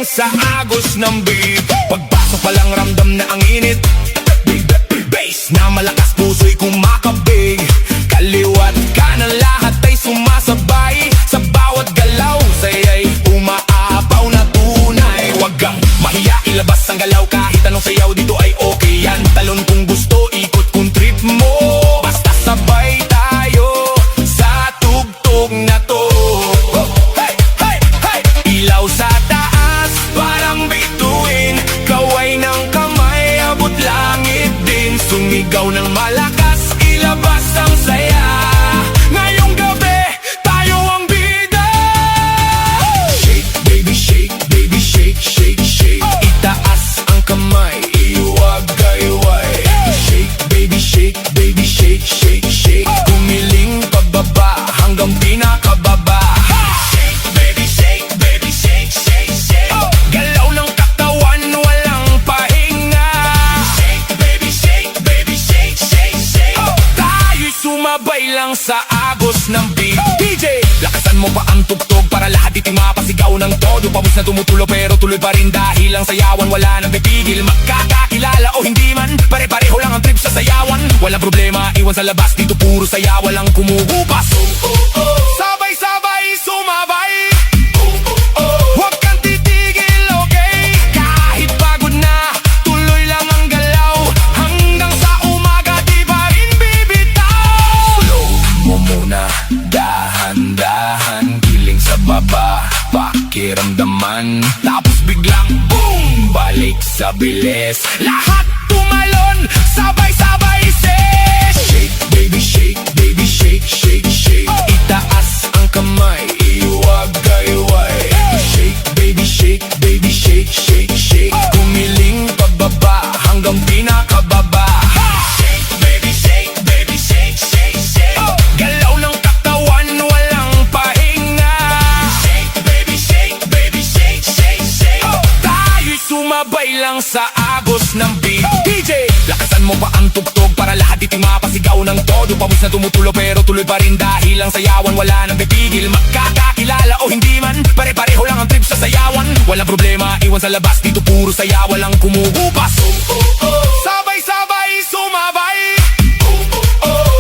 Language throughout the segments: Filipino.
sa agos ng beat. Pagpasok pa lang ramdam na ang init. Bass na malakas, puso'y kumakabig. Kaliwat kanan lahat ay sumasabay. Sa bawat galaw, saya'y umaapaw na tunay. Huwag kang mahiya, ilabas ang galaw. Kahit anong sayaw dito ay okay yan. Talon kung gusto, ikot kung trip mo. Basta sabay tayo sa tugtog na to. Hey, hey, hey! Ilaw sa taas, parang bituin. Kaway ng kamay, abot langit din. Sumigaw ng malakas, ilabas ang saya. Ngayong gabi, tayo ang bida. Shake, baby, shake, baby, shake, shake, shake. Itaas ang kamay, iwagayway. Shake, baby, shake, baby, shake, shake, shake. Kumiling pababa hanggang pinakababa. Shake, baby, shake, baby, shake, shake, shake. Galaw ng katawan, walang pahinga. Shake, baby, shake, baby, shake, shake, shake. Tayo'y sumabay lang sa agos ng beat. DJ, lakasan mo pa ang tugtog para lahat ito'y mapasigaw ng todo. Pawis na tumutulo pero tuloy pa rin dahil ang sayawan wala nang pipigil. Magkakakilala o hindi man, pare-pareho lang ang trip sa sayawan. Walang problema, iwan sa labas, dito puro saya, walang kumukupas. Sabay-sabay sumabay. Huwag kang titigil, okay? Kahit pagod na, tuloy lang ang galaw. Hanggang sa umaga, di pa rin bibitaw. Slow mo muna, dahan-dahan. Giling sa baba, pakiramdaman. Tapos biglang boom, balik sa bilis. Lahat tumalon, sabay-sabay ses. Shake, baby, shake, baby, shake, shake, shake. Itaas ang kamay, iwagayway. Shake, baby, shake, baby, shake, shake, shake. Kumiling pababa hanggang pinakababa. Shake, baby, shake, baby, shake, shake, shake. Galaw ng katawan, walang pahinga. Shake, baby, shake, baby, shake, shake, shake. Tayo'y sumabay lang sa agos ng beat. DJ, lakasan mo pa ang tugtog para lahat ito'y mapasigaw ng todo. Pawis na tumutulo pero tuloy pa rin dahil ang sayawan wala nang pipigil. Magkakakilala o hindi man, pare-pareho lang ang trip sa sayawan. Walang problema, iwan sa labas, dito puro saya, walang kumukupas. Sabay-sabay sumabay.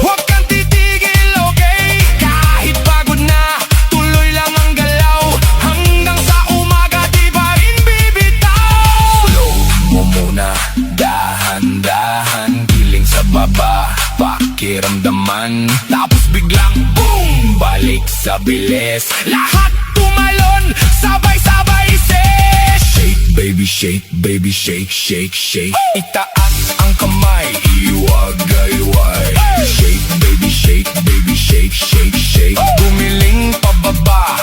Huwag kang titigil, okay? Kahit pagod na, tuloy lang ang galaw. Hanggang sa umaga, di pa rin bibitaw. Slow mo muna, dahan-dahan. Giling sa baba, pakiramdaman. Tapos biglang boom, balik sa bilis. Lahat tumalon, sabay-sabay ses. Shake, baby, shake, baby, shake, shake, shake. Itaas ang kamay, iwagayway. Shake, baby, shake, baby, shake, shake, shake. Gumiling pababa